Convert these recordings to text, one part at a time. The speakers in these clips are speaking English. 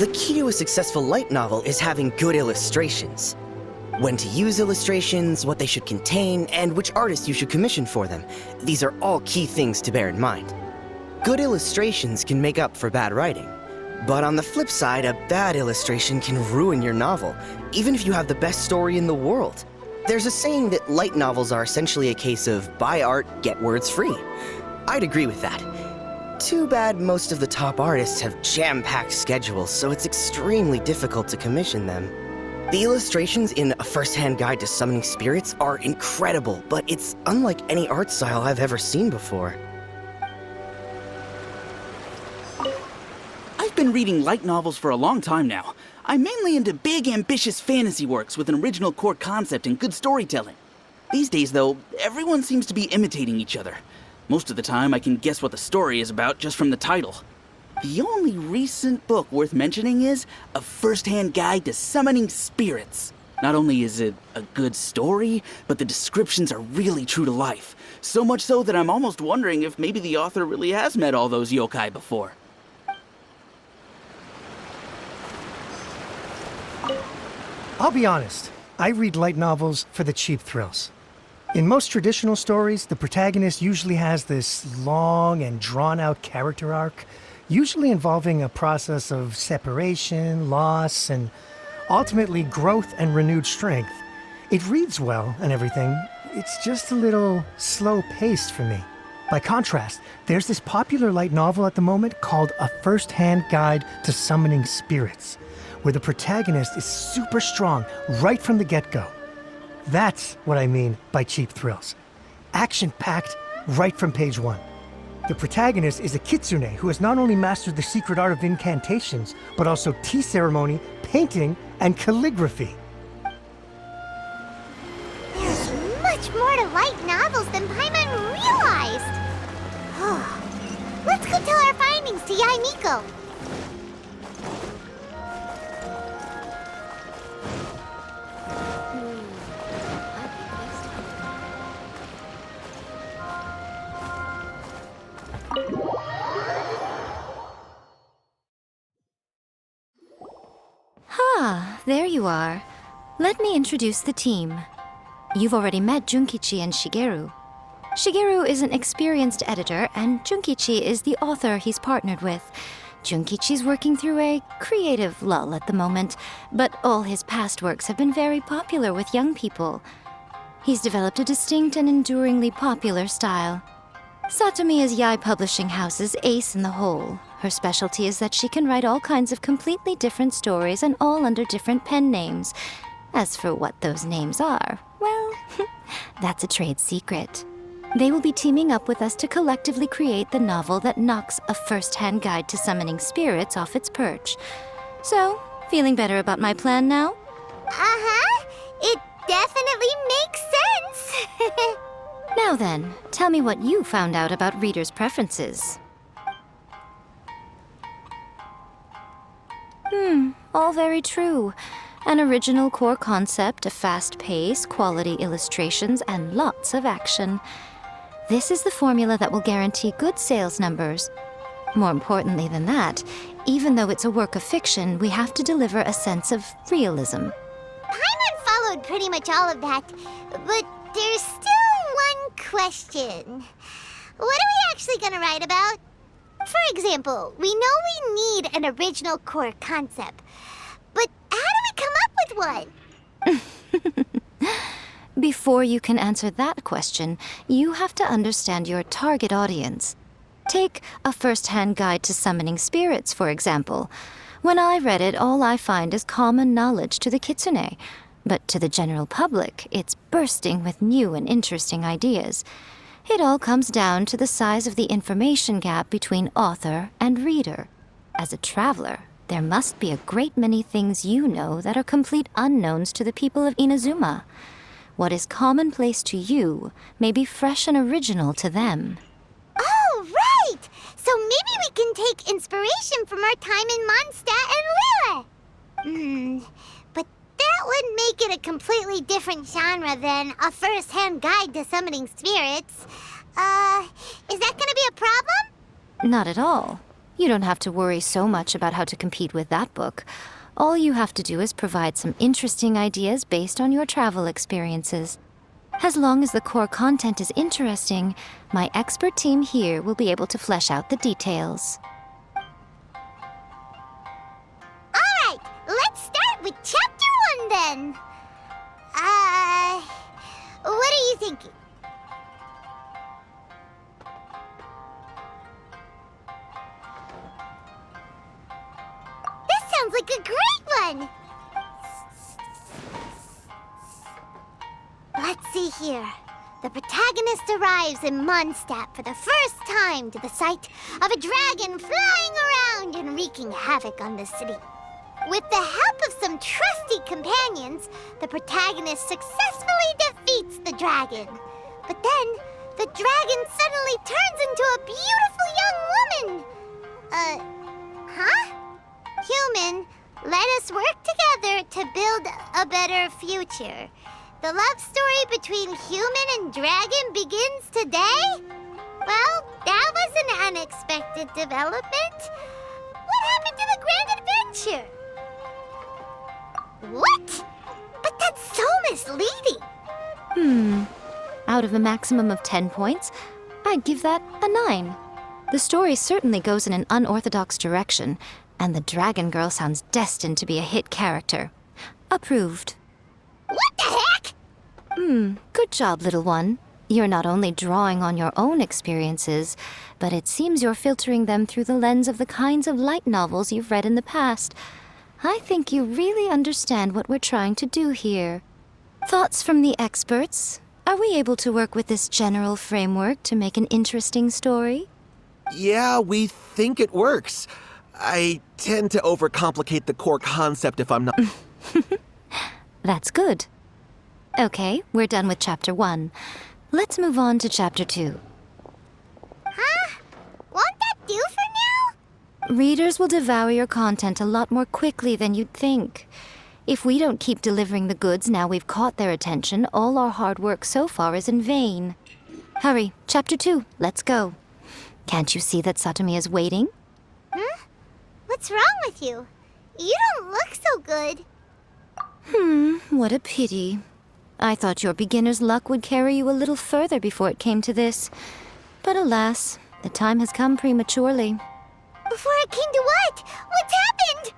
The key to a successful light novel is having good illustrations. When to use illustrations, what they should contain, and which artist you should commission for them. These are all key things to bear in mind. Good illustrations can make up for bad writing. But on the flip side, a bad illustration can ruin your novel, even if you have the best story in the world. There's a saying that light novels are essentially a case of buy art, get words free. I'd agree with that. Too bad most of the top artists have jam-packed schedules, so it's extremely difficult to commission them. The illustrations in A First-Hand Guide to Summoning Spirits are incredible, but it's unlike any art style I've ever seen before. I've been reading light novels for a long time now. I'm mainly into big, ambitious fantasy works with an original core concept and good storytelling. These days, though, everyone seems to be imitating each other. Most of the time, I can guess what the story is about just from the title. The only recent book worth mentioning is A First-Hand Guide to Summoning Spirits. Not only is it a good story, but the descriptions are really true to life. So much so that I'm almost wondering if maybe the author really has met all those yokai before. I'll be honest, I read light novels for the cheap thrills. In most traditional stories, the protagonist usually has this long and drawn-out character arc, usually involving a process of separation, loss, and ultimately growth and renewed strength. It reads well and everything, it's just a little slow-paced for me. By contrast, there's this popular light novel at the moment called A First-Hand Guide to Summoning Spirits, where the protagonist is super strong right from the get-go. That's what I mean by cheap thrills. Action-packed right from page 1. The protagonist is a kitsune who has not only mastered the secret art of incantations, but also tea ceremony, painting, and calligraphy. There's much more to light novels than Paimon realized. Let's go tell our findings to Yai Miko. There you are. Let me introduce the team. You've already met Junkichi and Shigeru. Shigeru is an experienced editor, and Junkichi is the author he's partnered with. Junkichi's working through a creative lull at the moment, but all his past works have been very popular with young people. He's developed a distinct and enduringly popular style. Satomi is Yai Publishing House's ace in the hole. Her specialty is that she can write all kinds of completely different stories and all under different pen names. As for what those names are, well, that's a trade secret. They will be teaming up with us to collectively create the novel that knocks A First-Hand Guide to Summoning Spirits off its perch. So, feeling better about my plan now? Uh-huh. It definitely makes sense. Now then, tell me what you found out about readers' preferences. All very true. An original core concept, a fast pace, quality illustrations, and lots of action. This is the formula that will guarantee good sales numbers. More importantly than that, even though it's a work of fiction, we have to deliver a sense of realism. Paimon followed pretty much all of that, but there's still one question. What are we actually gonna write about? For example, we know we need an original core concept, but how do we come up with one? Before you can answer that question, you have to understand your target audience. Take A First-Hand Guide to Summoning Spirits, for example. When I read it, all I find is common knowledge to the kitsune. But to the general public, it's bursting with new and interesting ideas. It all comes down to the size of the information gap between author and reader. As a traveler, there must be a great many things you know that are complete unknowns to the people of Inazuma. What is commonplace to you may be fresh and original to them. Oh, right! So maybe we can take inspiration from our time in Mondstadt and Lille. But that would make it a completely different genre than A First-Hand Guide to Summoning Spirits. Is that gonna be a problem? Not at all. You don't have to worry so much about how to compete with that book. All you have to do is provide some interesting ideas based on your travel experiences. As long as the core content is interesting, my expert team here will be able to flesh out the details. Alright, let's start with Chapter 1 then. What are you thinking? This sounds like a great one! Let's see here. The protagonist arrives in Mondstadt for the first time to the sight of a dragon flying around and wreaking havoc on the city. With the help of some trusty companions, the protagonist successfully defeats the dragon. But then, the dragon suddenly turns into a beautiful young woman. Huh? Human, let us work together to build a better future. The love story between human and dragon begins today? Well, that was an unexpected development. What happened to the grand adventure? What? But that's so misleading. Out of a maximum of 10 points, I'd give that a 9. The story certainly goes in an unorthodox direction, and the Dragon Girl sounds destined to be a hit character. Approved. What the heck? Good job, little one. You're not only drawing on your own experiences, but it seems you're filtering them through the lens of the kinds of light novels you've read in the past. I think you really understand what we're trying to do here. Thoughts from the experts? Are we able to work with this general framework to make an interesting story? Yeah, we think it works. I tend to overcomplicate the core concept if I'm not... That's good. Okay, we're done with Chapter 1. Let's move on to Chapter 2. Huh? Won't that do for now? Readers will devour your content a lot more quickly than you'd think. If we don't keep delivering the goods now we've caught their attention, all our hard work so far is in vain. Hurry, Chapter 2, let's go. Can't you see that Satomi is waiting? What's wrong with you? You don't look so good. What a pity. I thought your beginner's luck would carry you a little further before it came to this. But alas, the time has come prematurely. Before it came to what? What's happened?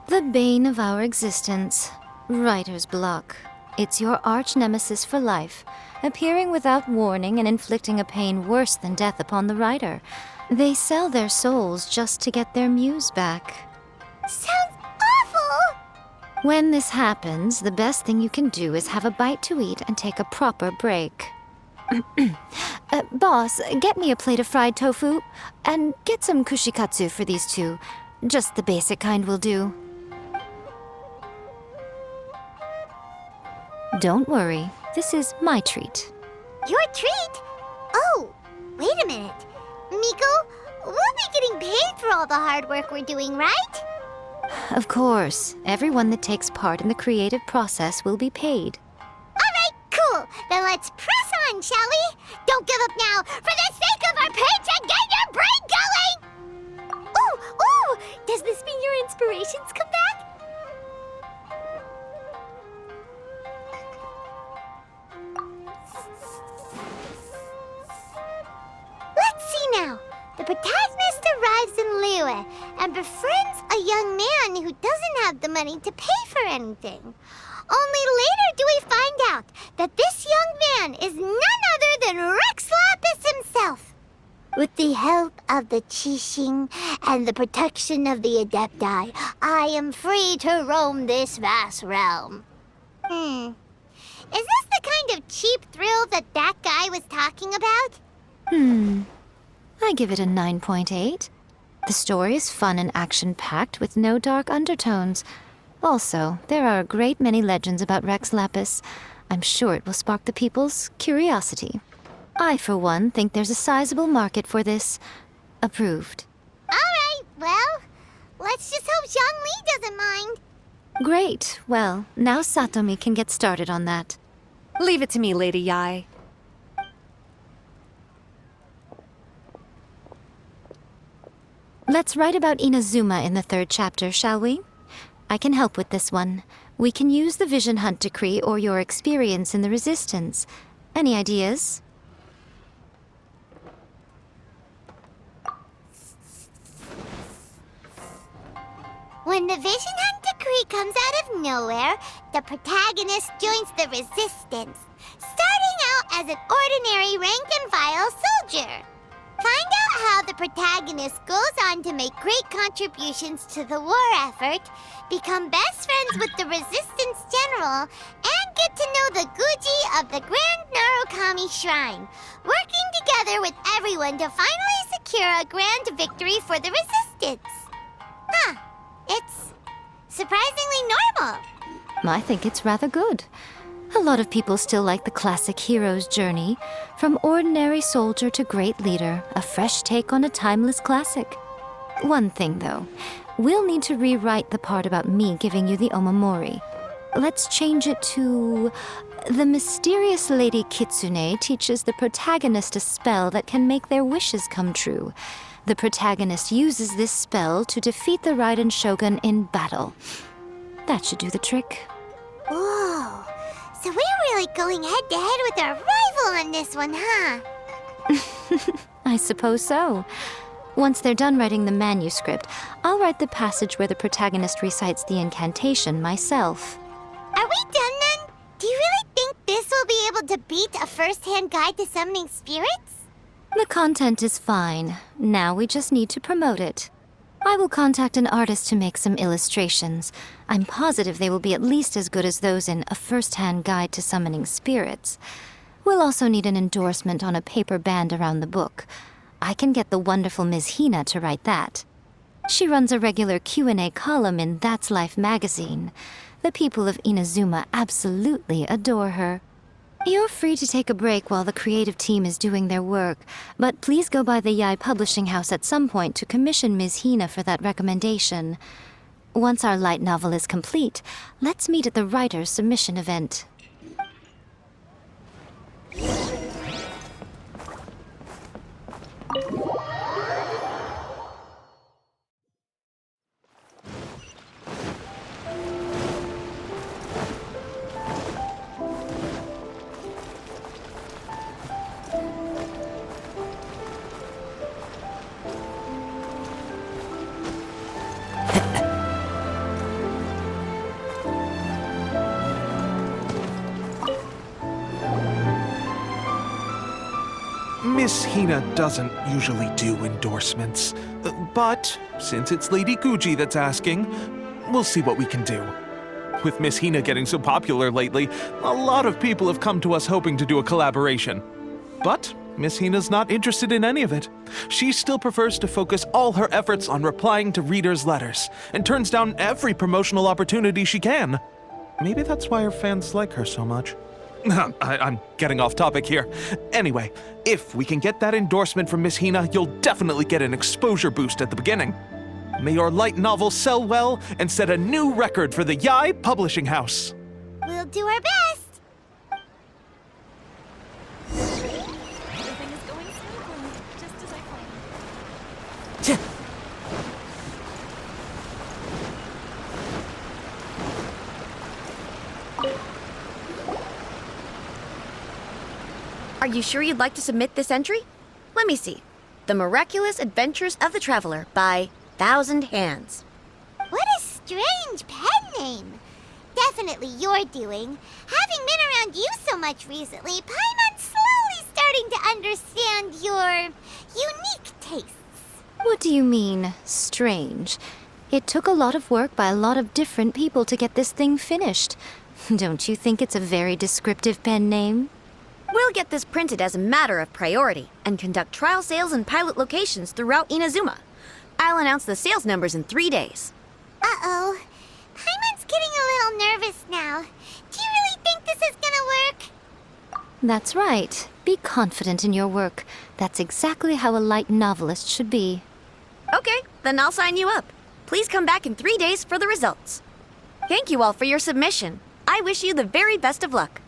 The bane of our existence, writer's block. It's your arch-nemesis for life, appearing without warning and inflicting a pain worse than death upon the writer. They sell their souls just to get their muse back. Sounds awful! When this happens, the best thing you can do is have a bite to eat and take a proper break. Boss, get me a plate of fried tofu, and get some kushikatsu for these two. Just the basic kind will do. Don't worry, this is my treat. Your treat? Oh, wait a minute. Miko, we'll be getting paid for all the hard work we're doing, right? Of course, everyone that takes part in the creative process will be paid. Alright, cool. Then let's press on, shall we? Don't give up now. For the sake of our paycheck, get your brain going! Ooh! Does this mean your inspirations come back? Let's see now. The protagonist arrives in Liyue and befriends a young man who doesn't have the money to pay for anything. Only later do we find out that this young man is none other than Rex Lapis himself. With the help of the Qixing and the protection of the Adepti, I am free to roam this vast realm. Is this the kind of cheap thrill that guy was talking about? I give it a 9.8. The story is fun and action-packed with no dark undertones. Also, there are a great many legends about Rex Lapis. I'm sure it will spark the people's curiosity. I, for one, think there's a sizable market for this. Approved. Alright, well, let's just hope Zhongli doesn't mind. Great. Well, now Satomi can get started on that. Leave it to me, Lady Yai. Let's write about Inazuma in the 3rd chapter, shall we? I can help with this one. We can use the Vision Hunt Decree or your experience in the Resistance. Any ideas? When the Vision Hunt Decree comes out of nowhere, the protagonist joins the Resistance, starting out as an ordinary rank-and-file soldier. Find out how the protagonist goes on to make great contributions to the war effort, become best friends with the Resistance General, and get to know the Guji of the Grand Narukami Shrine, working together with everyone to finally secure a grand victory for the Resistance. Huh. It's surprisingly normal. I think it's rather good. A lot of people still like the classic hero's journey, from ordinary soldier to great leader, a fresh take on a timeless classic. One thing, though, we'll need to rewrite the part about me giving you the Omamori. Let's change it to... The mysterious Lady Kitsune teaches the protagonist a spell that can make their wishes come true. The protagonist uses this spell to defeat the Raiden Shogun in battle. That should do the trick. Whoa. So we're really going head-to-head with our rival on this one, huh? I suppose so. Once they're done writing the manuscript, I'll write the passage where the protagonist recites the incantation myself. Are we done then? Do you really think this will be able to beat a first-hand guide to summoning spirits? The content is fine. Now we just need to promote it. I will contact an artist to make some illustrations. I'm positive they will be at least as good as those in A First-Hand Guide to Summoning Spirits. We'll also need an endorsement on a paper band around the book. I can get the wonderful Ms. Hina to write that. She runs a regular Q&A column in That's Life magazine. The people of Inazuma absolutely adore her. You're free to take a break while the creative team is doing their work, but please go by the Yai Publishing House at some point to commission Ms. Hina for that recommendation. Once our light novel is complete, let's meet at the writer's submission event. Miss Hina doesn't usually do endorsements, but since it's Lady Guji that's asking, we'll see what we can do. With Miss Hina getting so popular lately, a lot of people have come to us hoping to do a collaboration. But Miss Hina's not interested in any of it. She still prefers to focus all her efforts on replying to readers' letters, and turns down every promotional opportunity she can. Maybe that's why her fans like her so much. I'm getting off topic here. Anyway, if we can get that endorsement from Miss Hina, you'll definitely get an exposure boost at the beginning. May your light novel sell well and set a new record for the Yai Publishing House. We'll do our best. Everything is going smoothly, just as I planned. Are you sure you'd like to submit this entry? Let me see. The Miraculous Adventures of the Traveler by Thousand Hands. What a strange pen name. Definitely your doing. Having been around you so much recently, Paimon's slowly starting to understand your unique tastes. What do you mean, strange? It took a lot of work by a lot of different people to get this thing finished. Don't you think it's a very descriptive pen name? We'll get this printed as a matter of priority and conduct trial sales in pilot locations throughout Inazuma. I'll announce the sales numbers in 3 days. Uh-oh. Paimon's getting a little nervous now. Do you really think this is gonna work? That's right. Be confident in your work. That's exactly how a light novelist should be. Okay, then I'll sign you up. Please come back in 3 days for the results. Thank you all for your submission. I wish you the very best of luck.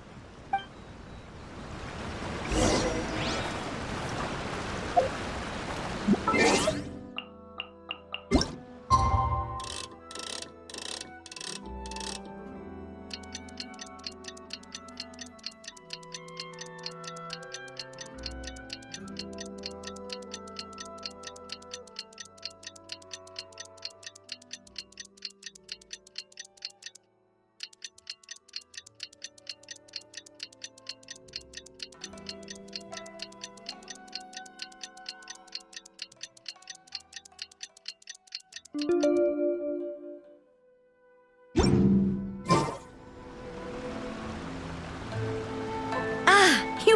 You've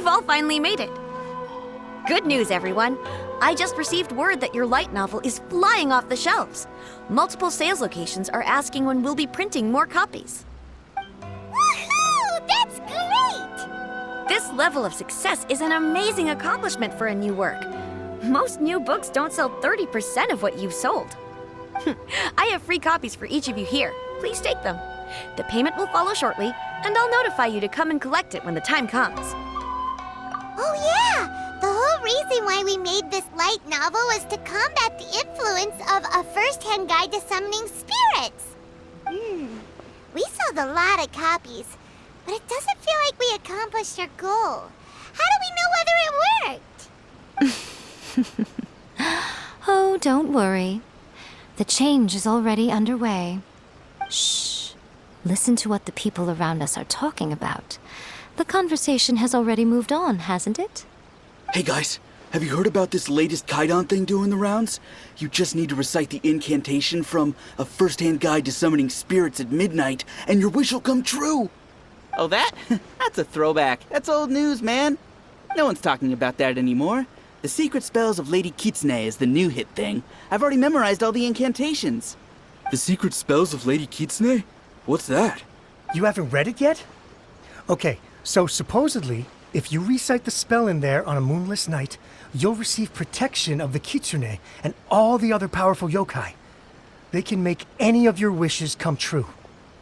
all finally made it. Good news, everyone. I just received word that your light novel is flying off the shelves. Multiple sales locations are asking when we'll be printing more copies. Woohoo! That's great! This level of success is an amazing accomplishment for a new work. Most new books don't sell 30% of what you've sold. I have free copies for each of you here. Please take them. The payment will follow shortly, and I'll notify you to come and collect it when the time comes. Oh yeah! The whole reason why we made this light novel was to combat the influence of a first-hand guide to summoning spirits. We sold a lot of copies, but it doesn't feel like we accomplished our goal. How do we know whether it worked? Oh, don't worry. The change is already underway. Shh. Listen to what the people around us are talking about. The conversation has already moved on, hasn't it? Hey guys, have you heard about this latest Kaidan thing doing the rounds? You just need to recite the incantation from A First-Hand Guide to Summoning Spirits at midnight, and your wish will come true! Oh, that? That's a throwback. That's old news, man. No one's talking about that anymore. The Secret Spells of Lady Kitsune is the new hit thing. I've already memorized all the incantations. The Secret Spells of Lady Kitsune? What's that? You haven't read it yet? Okay, so supposedly, if you recite the spell in there on a moonless night, you'll receive protection of the Kitsune and all the other powerful yokai. They can make any of your wishes come true.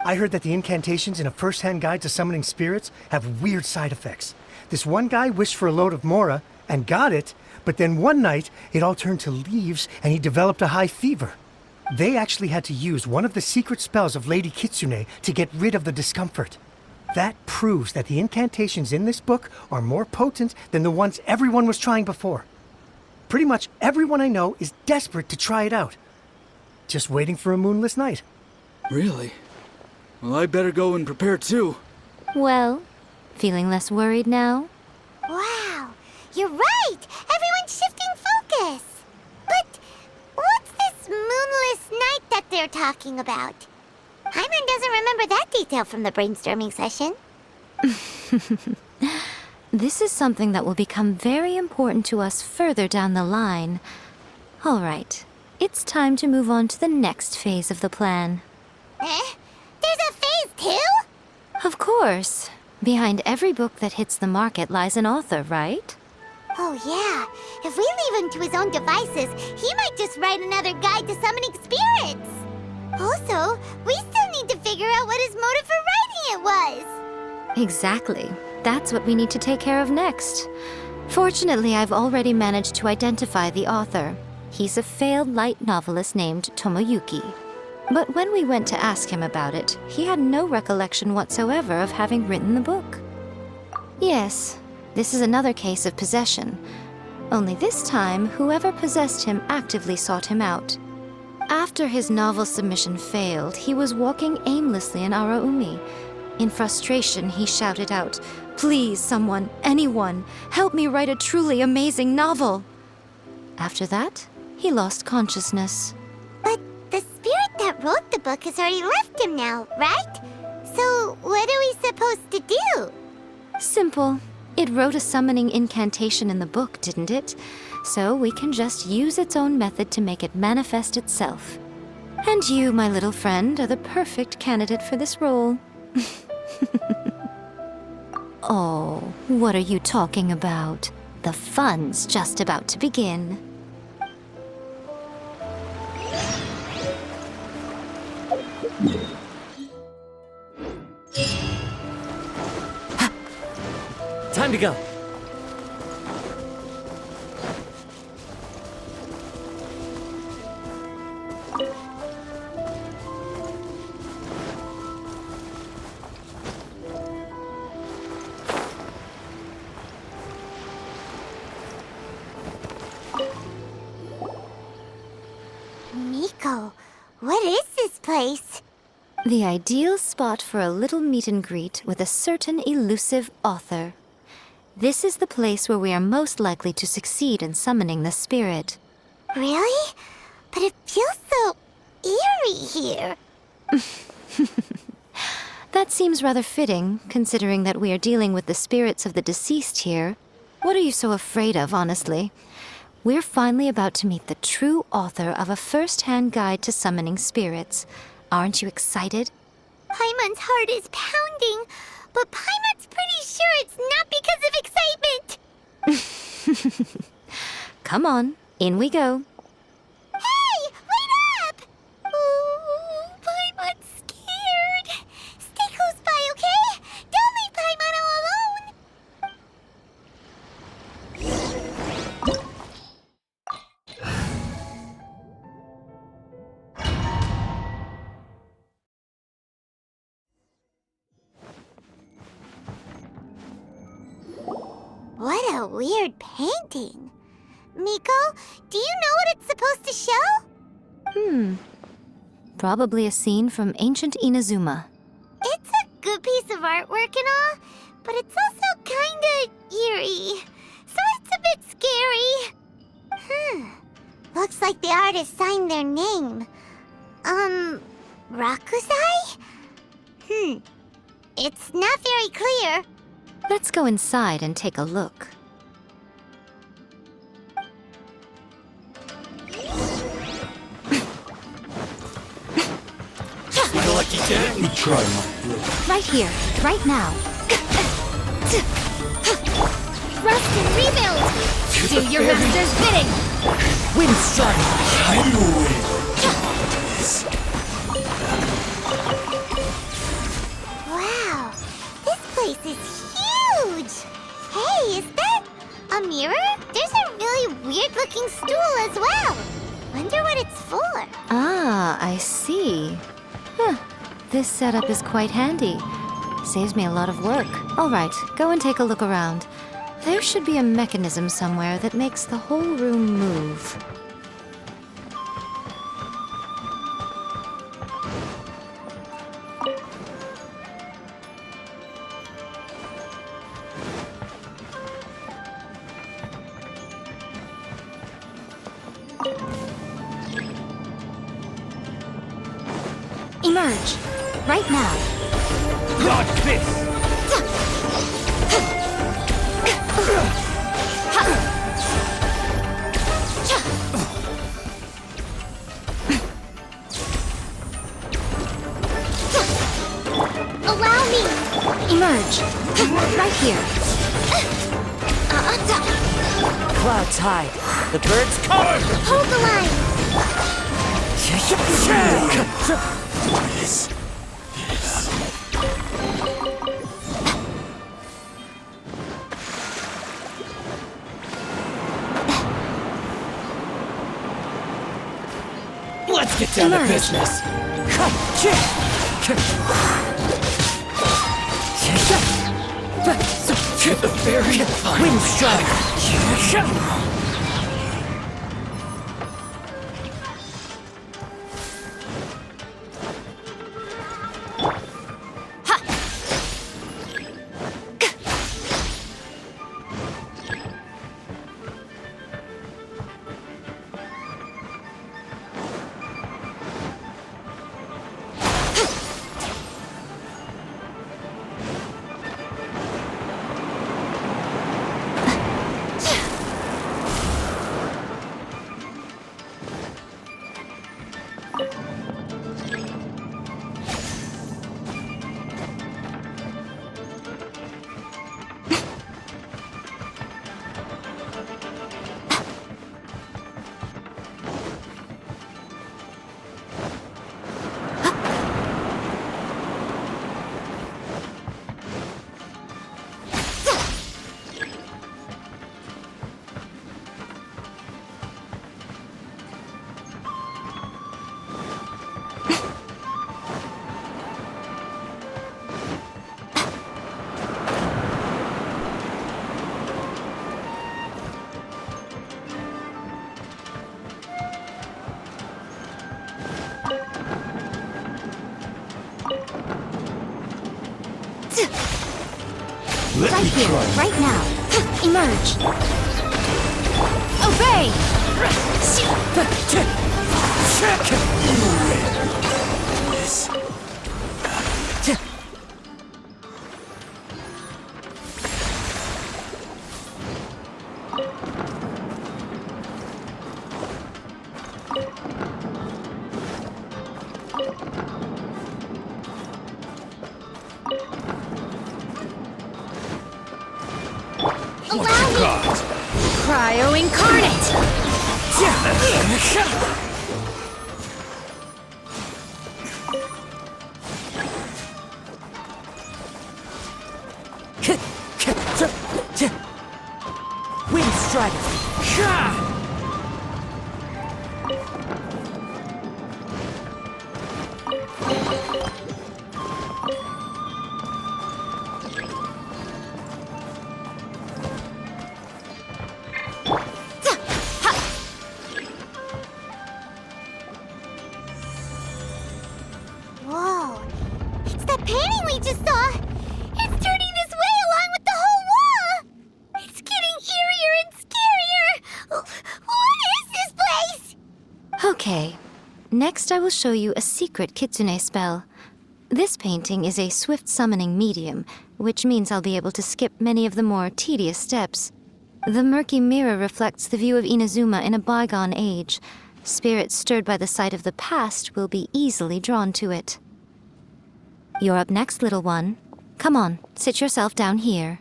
I heard that the incantations in A First-Hand Guide to Summoning Spirits have weird side effects. This one guy wished for a load of Mora and got it, but then one night it all turned to leaves and he developed a high fever. They actually had to use one of the secret spells of Lady Kitsune to get rid of the discomfort. That proves that the incantations in this book are more potent than the ones everyone was trying before. Pretty much everyone I know is desperate to try it out. Just waiting for a moonless night. Really? Well, I better go and prepare too. Well, feeling less worried now? Wow, you're right! Everyone's shifting focus! But what's this moonless night that they're talking about? Hyman doesn't remember that detail from the brainstorming session. This is something that will become very important to us further down the line. All right, it's time to move on to the next phase of the plan. Eh? There's a phase 2? Of course. Behind every book that hits the market lies an author, right? Oh yeah, if we leave him to his own devices, he might just write another guide to summoning spirits. Also, we still need to figure out what his motive for writing it was. Exactly. That's what we need to take care of next. Fortunately, I've already managed to identify the author. He's a failed light novelist named Tomoyuki. But when we went to ask him about it, he had no recollection whatsoever of having written the book. Yes, this is another case of possession. Only this time, whoever possessed him actively sought him out. After his novel submission failed, he was walking aimlessly in Araumi. In frustration, he shouted out, "Please, someone, anyone, help me write a truly amazing novel!" After that, he lost consciousness. But the spirit that wrote the book has already left him now, right? So what are we supposed to do? Simple. It wrote a summoning incantation in the book, didn't it? So we can just use its own method to make it manifest itself. And you, my little friend, are the perfect candidate for this role. Oh, what are you talking about? The fun's just about to begin. Time to go. Miko, what is this place? The ideal spot for a little meet and greet with a certain elusive author. This is the place where we are most likely to succeed in summoning the spirit. Really? But it feels so eerie here. That seems rather fitting, considering that we are dealing with the spirits of the deceased here. What are you so afraid of, honestly? We're finally about to meet the true author of a first-hand guide to summoning spirits. Aren't you excited? Paimon's heart is pounding, but Paimon's pretty sure it's not because of excitement. Come on, in we go. Hey, wait up! Ooh, Paimon's scared. Stay close by, okay? Don't leave Paimon all alone. What a weird painting. Miko, do you know what it's supposed to show? Probably a scene from ancient Inazuma. It's a good piece of artwork and all, but it's also kinda eerie. So it's a bit scary. Looks like the artist signed their name. Rakusai? It's not very clear. Let's go inside and take a look. Right here, right now. Rust and rebuild! Do your master's bidding! Wind strike! Wow, this place is huge! Hey, is that a mirror? There's a really weird-looking stool as well. Wonder what it's for. Ah, I see. This setup is quite handy. Saves me a lot of work. All right, go and take a look around. There should be a mechanism somewhere that makes the whole room move. Emerge! Right now! Not this! Allow me! Emerge! Right here! Clouds high. The birds come! Hold the line! Let's get down to business. To the very wind strike. Right here, right now. Emerge. Obey! Cryo Incarnate! Wind Strider! Whoa, it's that painting we just saw! It's turning this way along with the whole wall! It's getting eerier and scarier! What is this place? Okay, next I will show you a secret kitsune spell. This painting is a swift summoning medium, which means I'll be able to skip many of the more tedious steps. The murky mirror reflects the view of Inazuma in a bygone age. Spirits stirred by the sight of the past will be easily drawn to it. You're up next, little one. Come on, sit yourself down here.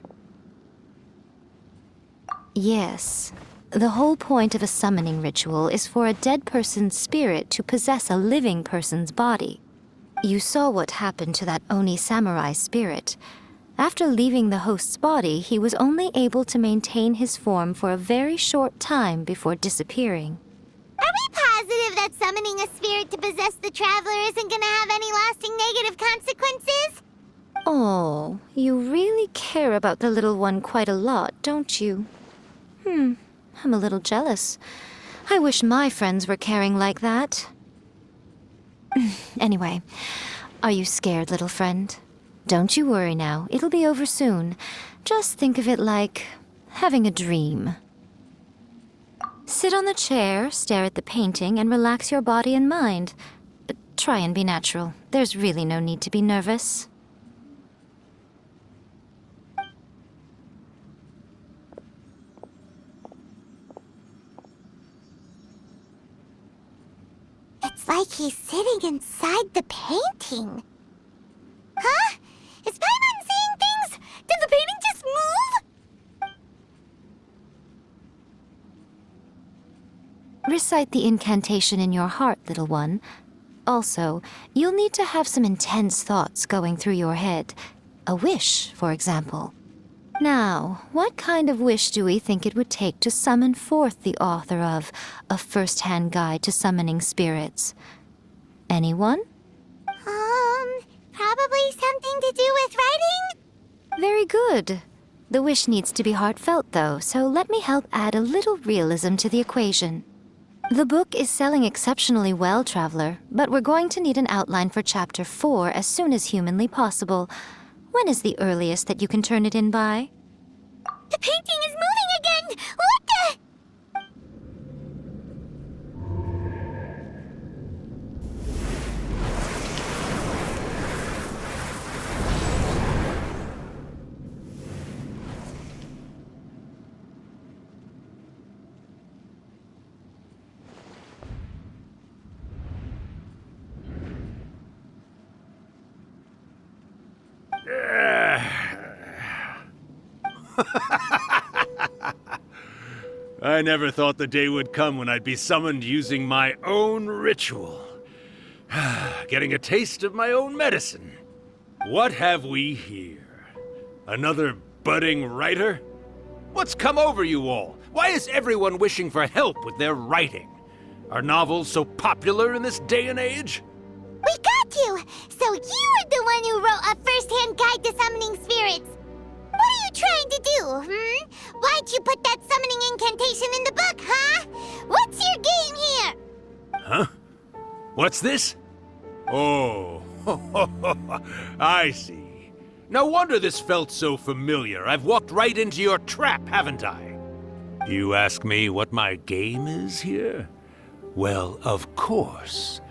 Yes, the whole point of a summoning ritual is for a dead person's spirit to possess a living person's body. You saw what happened to that Oni samurai spirit. After leaving the host's body, he was only able to maintain his form for a very short time before disappearing. Are we positive that summoning a spirit to possess the traveler isn't gonna have any lasting negative consequences? Oh, you really care about the little one quite a lot, don't you? I'm a little jealous. I wish my friends were caring like that. Anyway, are you scared, little friend? Don't you worry now, it'll be over soon. Just think of it like having a dream. Sit on the chair, stare at the painting, and relax your body and mind. Try and be natural. There's really no need to be nervous. It's like he's sitting inside the painting. Huh? Is Paimon seeing things? Did the painting just move? Recite the incantation in your heart, little one. Also, you'll need to have some intense thoughts going through your head. A wish, for example. Now, what kind of wish do we think it would take to summon forth the author of A First-Hand Guide to Summoning Spirits? Anyone? Probably something to do with writing? Very good. The wish needs to be heartfelt, though, so let me help add a little realism to the equation. The book is selling exceptionally well, Traveler, but we're going to need an outline for Chapter 4 as soon as humanly possible. When is the earliest that you can turn it in by? The painting is moving again! What the? I never thought the day would come when I'd be summoned using my own ritual. Getting a taste of my own medicine. What have we here? Another budding writer? What's come over you all? Why is everyone wishing for help with their writing? Are novels so popular in this day and age? We got you! So you were the one who wrote A First-Hand Guide to Summoning Spirits. What are you trying to do, Why'd you put that summoning incantation in the book, huh? What's your game here? Huh? What's this? Oh, I see. No wonder this felt so familiar. I've walked right into your trap, haven't I? You ask me what my game is here? Well, of course.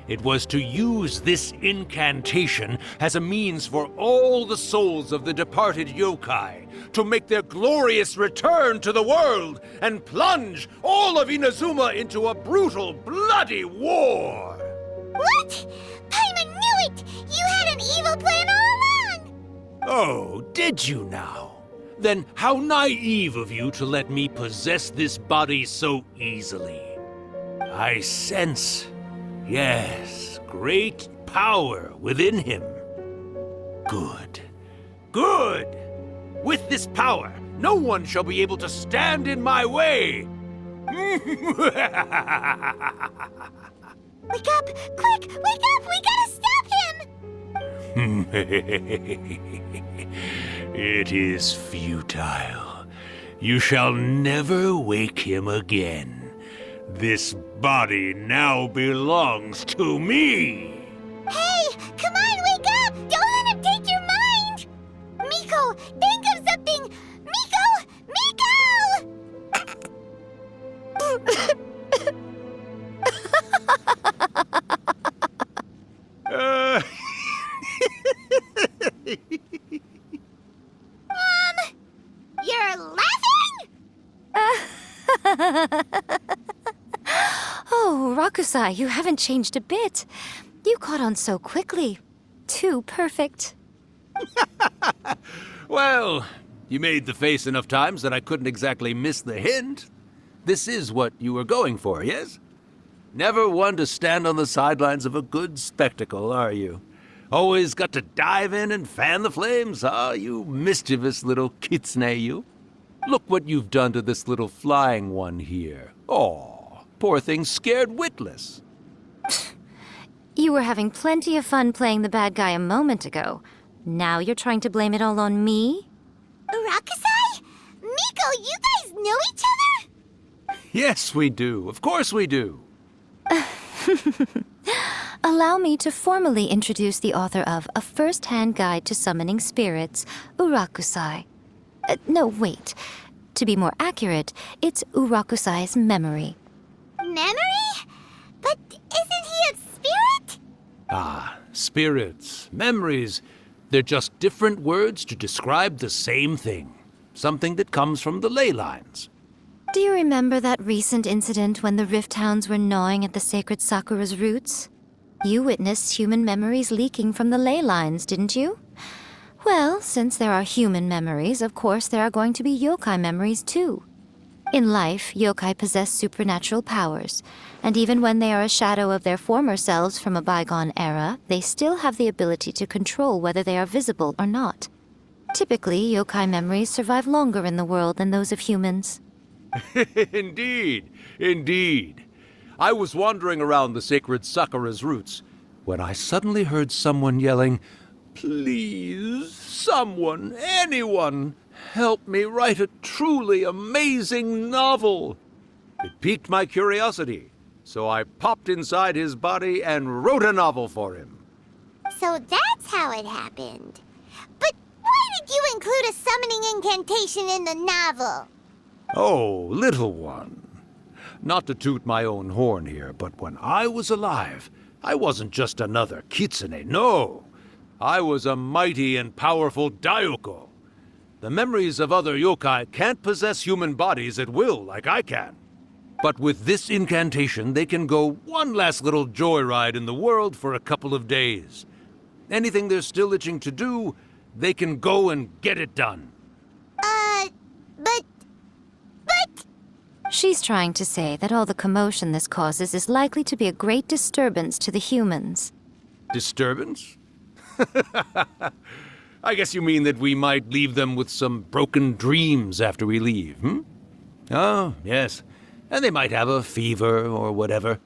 It was to use this incantation as a means for all the souls of the departed yokai to make their glorious return to the world and plunge all of Inazuma into a brutal, bloody war! What? Paimon knew it! You had an evil plan all along! Oh, did you now? Then how naive of you to let me possess this body so easily. I sense, yes, great power within him. Good. Good! With this power, no one shall be able to stand in my way! Wake up! Quick! Wake up! We gotta stop him! It is futile. You shall never wake him again. This body now belongs to me! Hey! Come on, wake up! Don't let him take your mind! Miko, think of something! Miko! Mom! You're laughing? Oh, Rakusai, you haven't changed a bit. You caught on so quickly. Too perfect. Well, you made the face enough times that I couldn't exactly miss the hint. This is what you were going for, yes? Never one to stand on the sidelines of a good spectacle, are you? Always got to dive in and fan the flames, huh? You mischievous little kitsune, you. Look what you've done to this little flying one here. Oh, poor thing scared witless. You were having plenty of fun playing the bad guy a moment ago. Now you're trying to blame it all on me? Rakusai? Miko, you guys know each other? Yes, we do. Of course we do. Allow me to formally introduce the author of A First-Hand Guide to Summoning Spirits, Urakusai. No, wait. To be more accurate, it's Urakusai's memory. Memory? But isn't he a spirit? Ah, spirits, memories. They're just different words to describe the same thing. Something that comes from the ley lines. Do you remember that recent incident when the Rift Hounds were gnawing at the sacred Sakura's roots? You witnessed human memories leaking from the ley lines, didn't you? Well, since there are human memories, of course there are going to be yokai memories too. In life, yokai possess supernatural powers, and even when they are a shadow of their former selves from a bygone era, they still have the ability to control whether they are visible or not. Typically, yokai memories survive longer in the world than those of humans. Indeed, indeed. I was wandering around the sacred Sakura's roots when I suddenly heard someone yelling, "Please, someone, anyone, help me write a truly amazing novel." It piqued my curiosity, so I popped inside his body and wrote a novel for him. So that's how it happened. But why did you include a summoning incantation in the novel? Oh, little one. Not to toot my own horn here, but when I was alive, I wasn't just another kitsune, no. I was a mighty and powerful daioko. The memories of other yokai can't possess human bodies at will like I can. But with this incantation, they can go one last little joyride in the world for a couple of days. Anything they're still itching to do, they can go and get it done. But... She's trying to say that all the commotion this causes is likely to be a great disturbance to the humans. Disturbance? I guess you mean that we might leave them with some broken dreams after we leave, hmm? Oh, yes. And they might have a fever or whatever.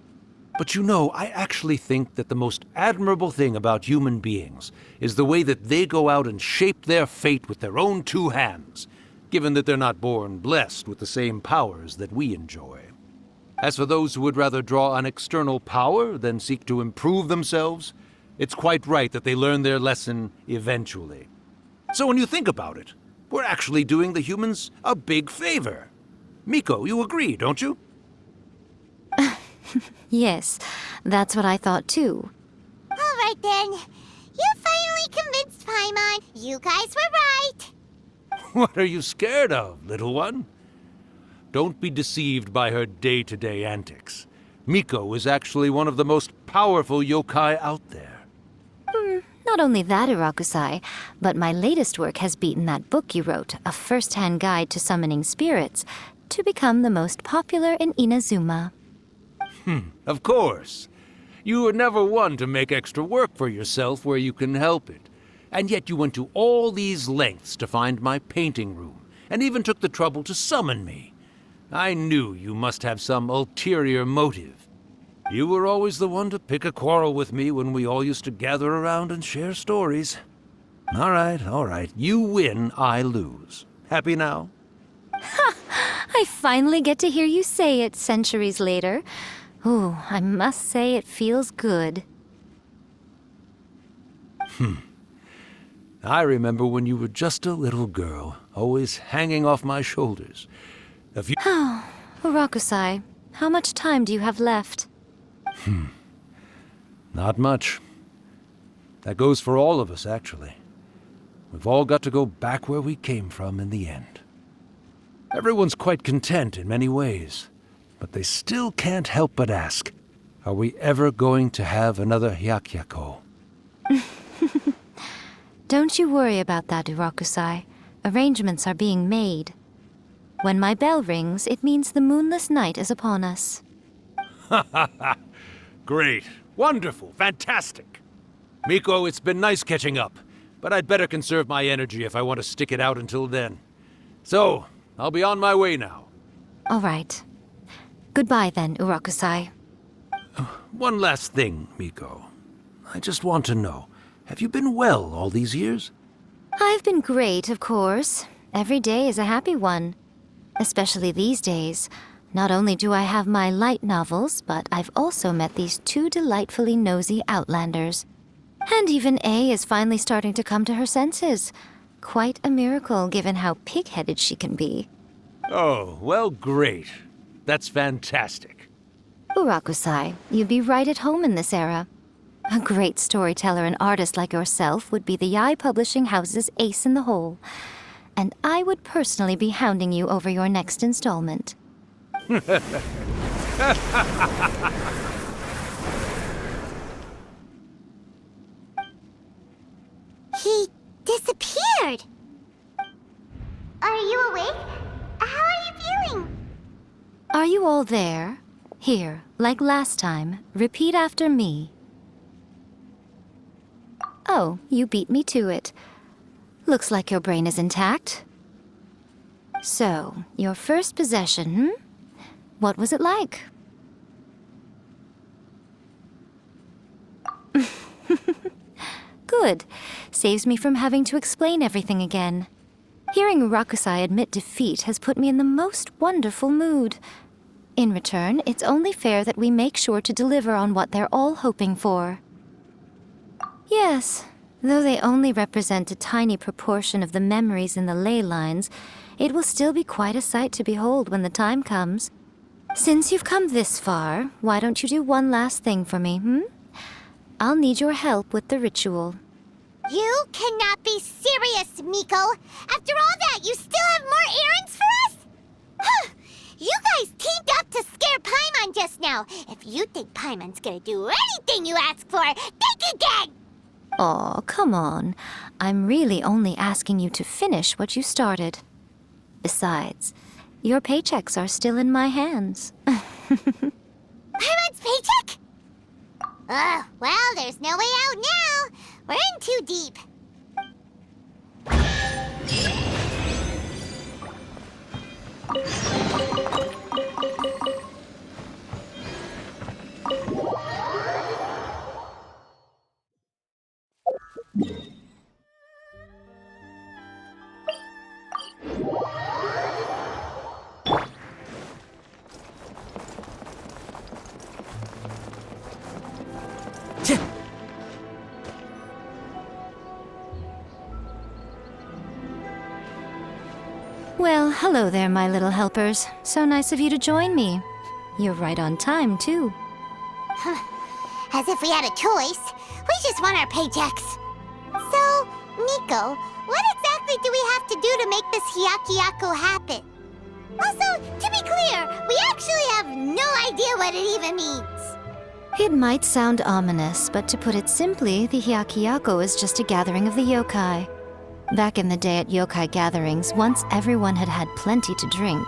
But you know, I actually think that the most admirable thing about human beings is the way that they go out and shape their fate with their own two hands, given that they're not born blessed with the same powers that we enjoy. As for those who would rather draw on external power than seek to improve themselves, it's quite right that they learn their lesson eventually. So when you think about it, we're actually doing the humans a big favor. Miko, you agree, don't you? Yes, that's what I thought too. All right then. You finally convinced Paimon. You guys were right. What are you scared of, little one? Don't be deceived by her day-to-day antics. Miko is actually one of the most powerful yokai out there. Not Not only that, Irakusai, but my latest work has beaten that book you wrote, A First-Hand Guide to Summoning Spirits, to become the most popular in Inazuma. Of course. You were never one to make extra work for yourself where you can help it. And yet you went to all these lengths to find my painting room, and even took the trouble to summon me. I knew you must have some ulterior motive. You were always the one to pick a quarrel with me when we all used to gather around and share stories. All right. You win, I lose. Happy now? I finally get to hear you say it centuries later. Ooh, I must say it feels good. I remember when you were just a little girl, always hanging off my shoulders. Oh, Urakusai, how much time do you have left? Not much. That goes for all of us, actually. We've all got to go back where we came from in the end. Everyone's quite content in many ways, but they still can't help but ask, are we ever going to have another Hyakyako? Don't you worry about that, Urakusai. Arrangements are being made. When my bell rings, it means the moonless night is upon us. Great. Wonderful. Fantastic. Miko, it's been nice catching up, but I'd better conserve my energy if I want to stick it out until then. So, I'll be on my way now. All right. Goodbye then, Urakusai. One last thing, Miko. I just want to know, have you been well all these years? I've been great, of course. Every day is a happy one. Especially these days. Not only do I have my light novels, but I've also met these two delightfully nosy outlanders. And even A is finally starting to come to her senses. Quite a miracle, given how pig-headed she can be. Oh, well, great. That's fantastic. Urakusai, you'd be right at home in this era. A great storyteller and artist like yourself would be the Yae Publishing House's ace in the hole. And I would personally be hounding you over your next installment. He disappeared. Are you awake? How are you feeling? Are you all there? Here, like last time, repeat after me. Oh, you beat me to it. Looks like your brain is intact. So, your first possession, What was it like? Good. Saves me from having to explain everything again. Hearing Rakusai admit defeat has put me in the most wonderful mood. In return, it's only fair that we make sure to deliver on what they're all hoping for. Yes, though they only represent a tiny proportion of the memories in the ley lines, it will still be quite a sight to behold when the time comes. Since you've come this far, why don't you do one last thing for me, I'll need your help with the ritual. You cannot be serious, Miko! After all that, you still have more errands for us? Huh! You guys teamed up to scare Paimon just now. If you think Paimon's gonna do anything you ask for, think again! Aw, come on. I'm really only asking you to finish what you started. Besides, your paychecks are still in my hands. Paimon's paycheck? Well, there's no way out now. We're in too deep. Well, hello there, my little helpers. So nice of you to join me. You're right on time, too. As if we had a choice. We just want our paychecks. So, Miko, what exactly do we have to do to make this Hyakyako happen? Also, to be clear, we actually have no idea what it even means. It might sound ominous, but to put it simply, the Hyakyako is just a gathering of the yokai. Back in the day at yokai gatherings, once everyone had had plenty to drink,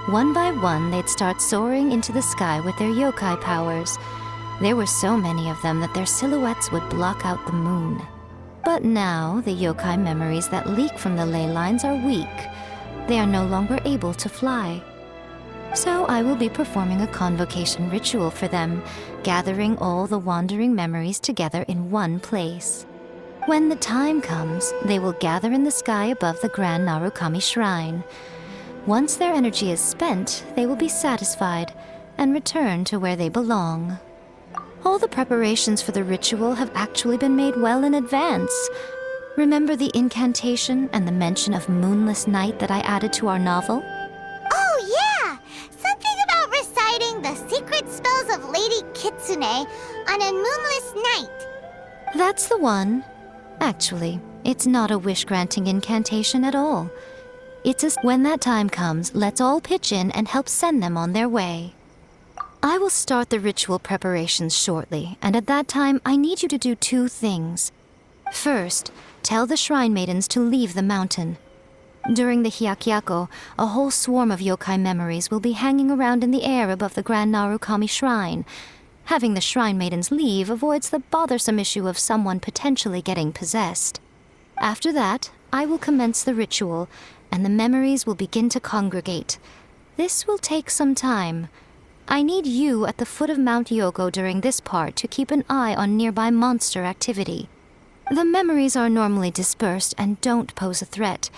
one by one they'd start soaring into the sky with their yokai powers. There were so many of them that their silhouettes would block out the moon. But now, the yokai memories that leak from the ley lines are weak. They are no longer able to fly. So I will be performing a convocation ritual for them, gathering all the wandering memories together in one place. When the time comes, they will gather in the sky above the Grand Narukami Shrine. Once their energy is spent, they will be satisfied and return to where they belong. All the preparations for the ritual have actually been made well in advance. Remember the incantation and the mention of moonless night that I added to our novel? Oh, yeah! Something about reciting the secret spells of Lady Kitsune on a moonless night. That's the one. Actually, it's not a wish-granting incantation at all. It's a when that time comes, let's all pitch in and help send them on their way. I will start the ritual preparations shortly, and at that time, I need you to do two things. First, tell the shrine maidens to leave the mountain. During the Hyakyako, a whole swarm of yokai memories will be hanging around in the air above the Grand Narukami Shrine. Having the shrine maidens leave avoids the bothersome issue of someone potentially getting possessed. After that, I will commence the ritual, and the memories will begin to congregate. This will take some time. I need you at the foot of Mount Yogo during this part to keep an eye on nearby monster activity. The memories are normally dispersed and don't pose a threat,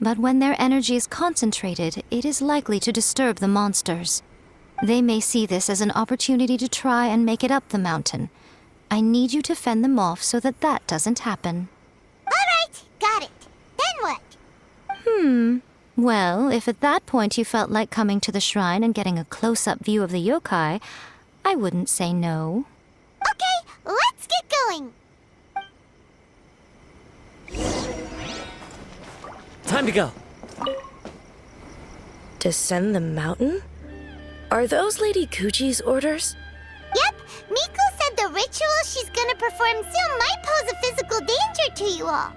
but when their energy is concentrated, it is likely to disturb the monsters. They may see this as an opportunity to try and make it up the mountain. I need you to fend them off so that that doesn't happen. All right, got it. Then what? Well, if at that point you felt like coming to the shrine and getting a close-up view of the yokai, I wouldn't say no. Okay, let's get going. Time to go. Descend the mountain? Are those Lady Kuji's orders? Yep, Miko said the ritual she's gonna perform soon might pose a physical danger to you all.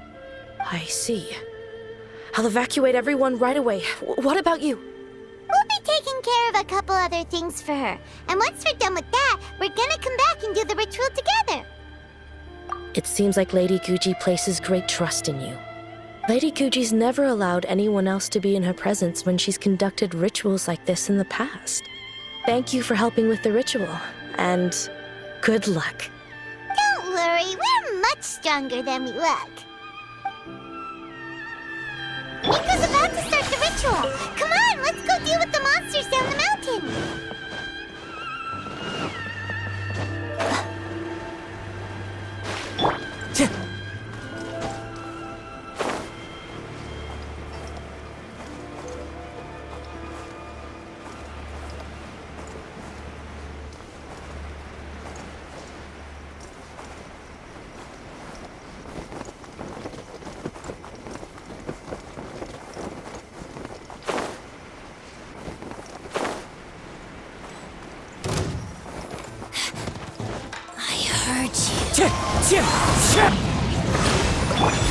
I see. I'll evacuate everyone right away. What about you? We'll be taking care of a couple other things for her. And once we're done with that, we're gonna come back and do the ritual together. It seems like Lady Kuji places great trust in you. Lady Kuji's never allowed anyone else to be in her presence when she's conducted rituals like this in the past. Thank you for helping with the ritual, and good luck. Don't worry, we're much stronger than we look. Miko's about to start the ritual. Come on, let's go deal with the monsters down the mountain.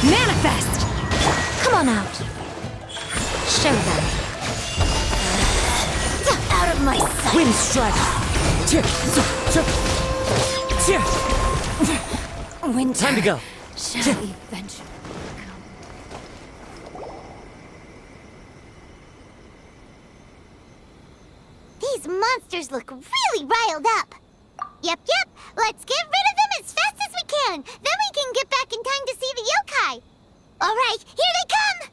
Manifest! Come on out. Show them. Out of my sight! Wind strike! Winter. Time to go. Shall we venture? These monsters look really riled up. Yep, let's get rid of them as fast as we can. Then we can get back in time to see the yokai. All right, here they come.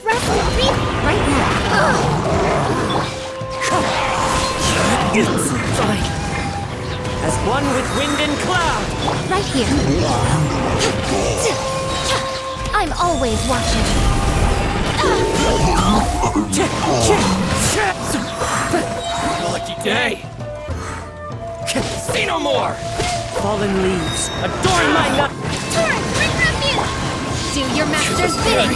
Rest and breathe right now. It's fine. As one with wind and cloud. Right here. I'm always watching. Lucky day. See no more. Fallen leaves, adorn my nut. Torrent, bring refuge! Do your master's bidding!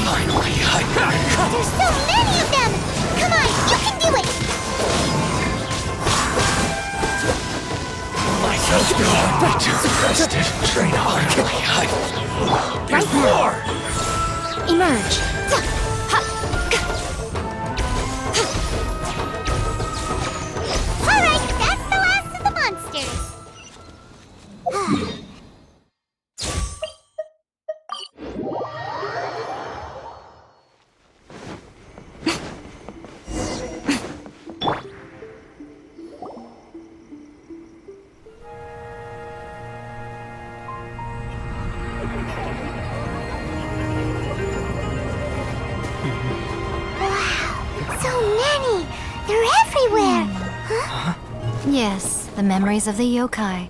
There's so many of them. Come on, you can do it. Train hard. Right now. Emerge. Alright, that's the last of the monsters. So many! They're everywhere! Huh? Yes, the memories of the yokai.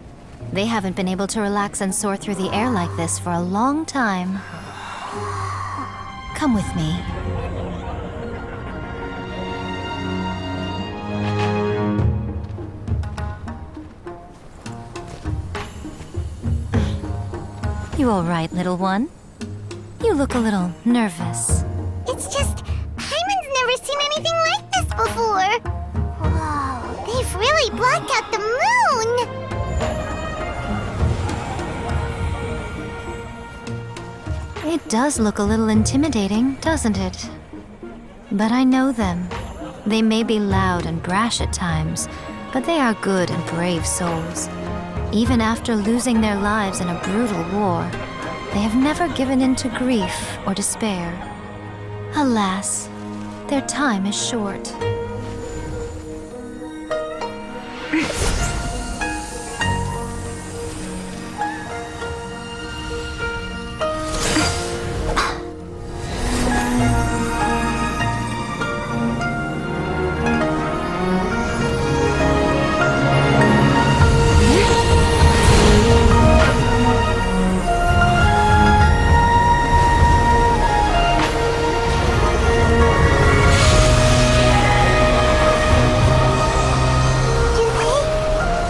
They haven't been able to relax and soar through the air like this for a long time. Come with me. You all right, little one? You look a little nervous. It's just, Hyman's never seen anything like this before. Whoa, they've really blocked out the moon! It does look a little intimidating, doesn't it? But I know them. They may be loud and brash at times, but they are good and brave souls. Even after losing their lives in a brutal war, they have never given in to grief or despair. Alas, their time is short.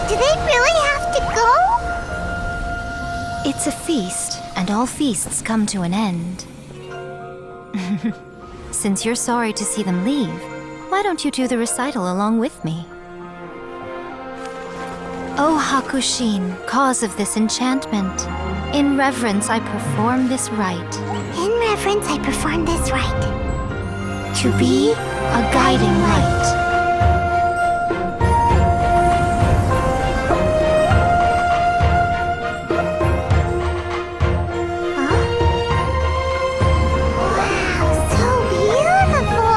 Do they really have to go? It's a feast, and all feasts come to an end. Since you're sorry to see them leave, why don't you do the recital along with me? O Hakushin, cause of this enchantment, in reverence I perform this rite. In reverence, I perform this rite. To be a guiding light. Wow, so beautiful!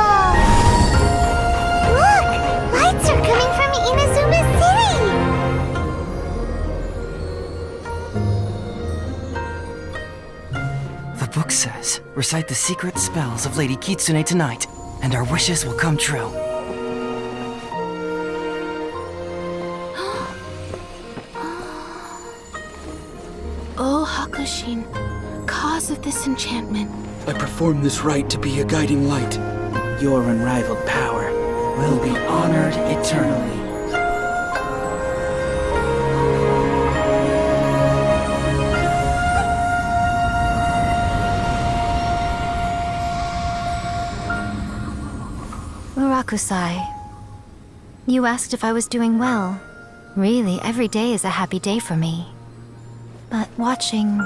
Look! Lights are coming from Inazuma City! The book says, recite the secret spells of Lady Kitsune tonight, and our wishes will come true. O Hakushin, cause of this enchantment. I perform this rite to be a guiding light. Your unrivaled power will be honored eternally. Murakusai, you asked if I was doing well. Really, every day is a happy day for me. But watching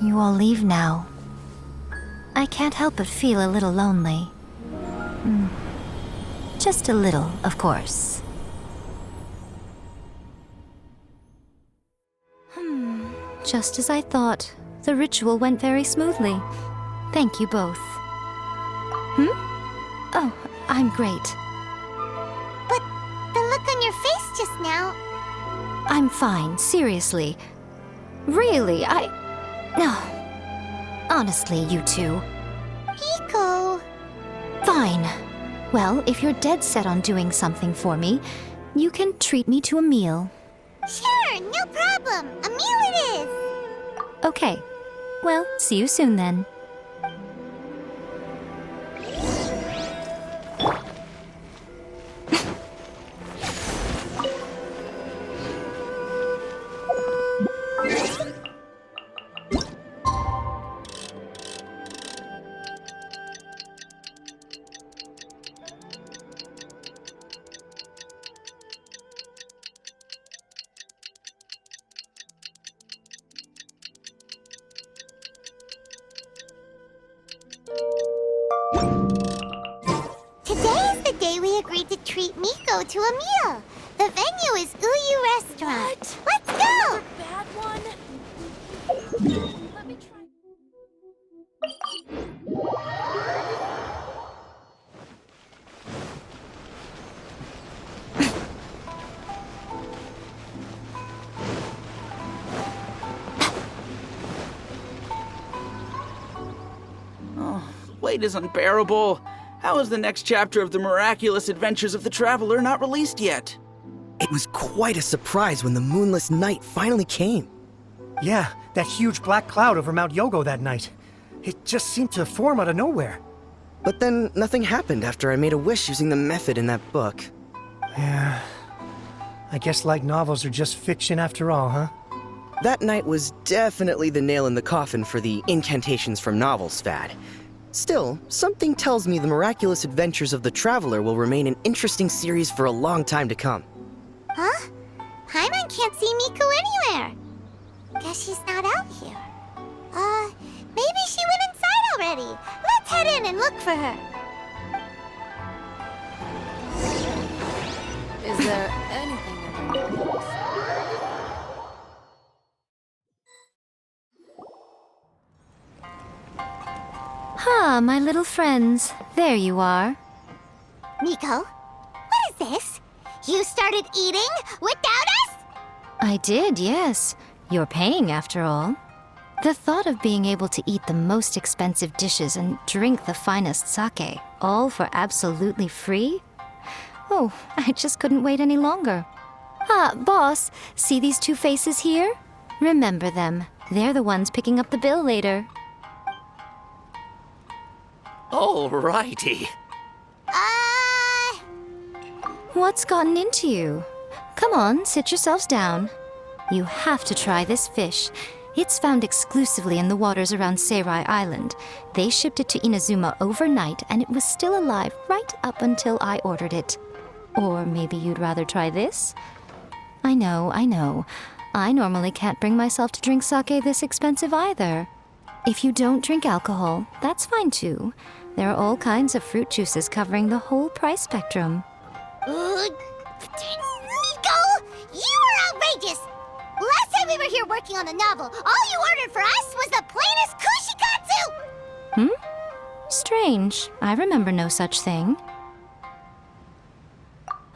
you all leave now, I can't help but feel a little lonely. Just a little, of course. Just as I thought, the ritual went very smoothly. Thank you both. Oh, I'm great. But the look on your face just now... I'm fine, seriously. Really, No. Honestly, you two. Miko... Fine. Well, if you're dead set on doing something for me, you can treat me to a meal. Sure, no problem. A meal it is. Okay. Well, see you soon then. treat Miko to a meal. The venue is Uyu Restaurant. Let's go! Bad one. Let me try. Wait is unbearable. How is the next chapter of the miraculous adventures of the Traveler not released yet? It was quite a surprise when the moonless night finally came. Yeah, that huge black cloud over Mount Yogo that night. It just seemed to form out of nowhere. But then nothing happened after I made a wish using the method in that book. Yeah. I guess light novels are just fiction after all, huh? That night was definitely the nail in the coffin for the incantations from novels fad. Still, something tells me the miraculous adventures of the Traveler will remain an interesting series for a long time to come. Huh? Paimon can't see Miko anywhere. Guess she's not out here. Maybe she went inside already. Let's head in and look for her. Is there anything in the notes? Ah, my little friends. There you are. Miko, what is this? You started eating without us? I did, yes. You're paying after all. The thought of being able to eat the most expensive dishes and drink the finest sake, all for absolutely free? Oh, I just couldn't wait any longer. Ah, boss, see these two faces here? Remember them. They're the ones picking up the bill later. Alrighty. What's gotten into you? Come on, sit yourselves down. You have to try this fish. It's found exclusively in the waters around Seirai Island. They shipped it to Inazuma overnight, and it was still alive right up until I ordered it. Or maybe you'd rather try this? I know. I normally can't bring myself to drink sake this expensive either. If you don't drink alcohol, that's fine too. There are all kinds of fruit juices covering the whole price spectrum. Miko, you are outrageous! Last time we were here working on the novel, all you ordered for us was the plainest kushikatsu! Strange. I remember no such thing.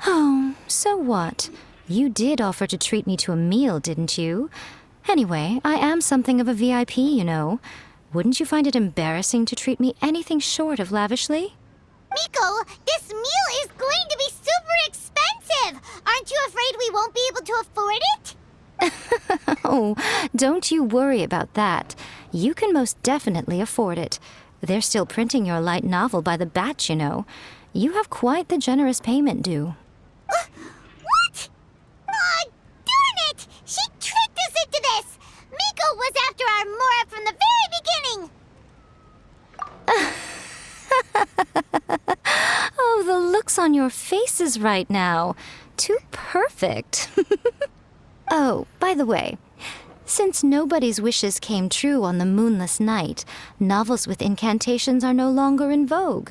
Oh, so what? You did offer to treat me to a meal, didn't you? Anyway, I am something of a VIP, you know. Wouldn't you find it embarrassing to treat me anything short of lavishly? Miko, this meal is going to be super expensive! Aren't you afraid we won't be able to afford it? Oh, don't you worry about that. You can most definitely afford it. They're still printing your light novel by the batch, you know. You have quite the generous payment due. What? Oh, darn it! She tricked us into this! Miko was after our Mora from the very beginning! Oh, the looks on your faces right now. Too perfect. Oh, by the way, since nobody's wishes came true on the moonless night, novels with incantations are no longer in vogue.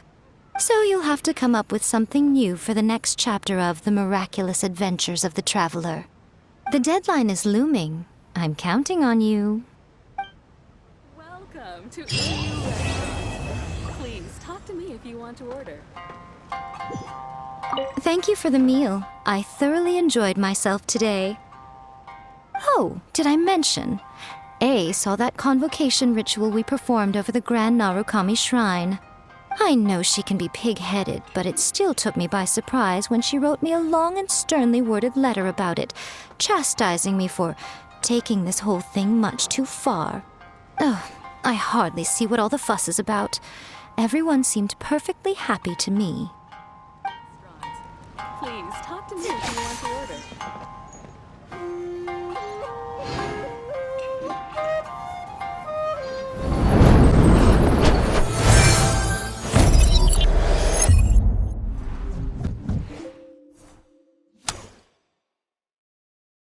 So you'll have to come up with something new for the next chapter of The Miraculous Adventures of the Traveler. The deadline is looming. I'm counting on you. Welcome to EU. Please talk to me if you want to order. Thank you for the meal. I thoroughly enjoyed myself today. Oh, did I mention? A saw that convocation ritual we performed over the Grand Narukami Shrine. I know she can be pig-headed, but it still took me by surprise when she wrote me a long and sternly worded letter about it, chastising me for taking this whole thing much too far. Oh, I hardly see what all the fuss is about. Everyone seemed perfectly happy to me. Please talk to me if you want to order.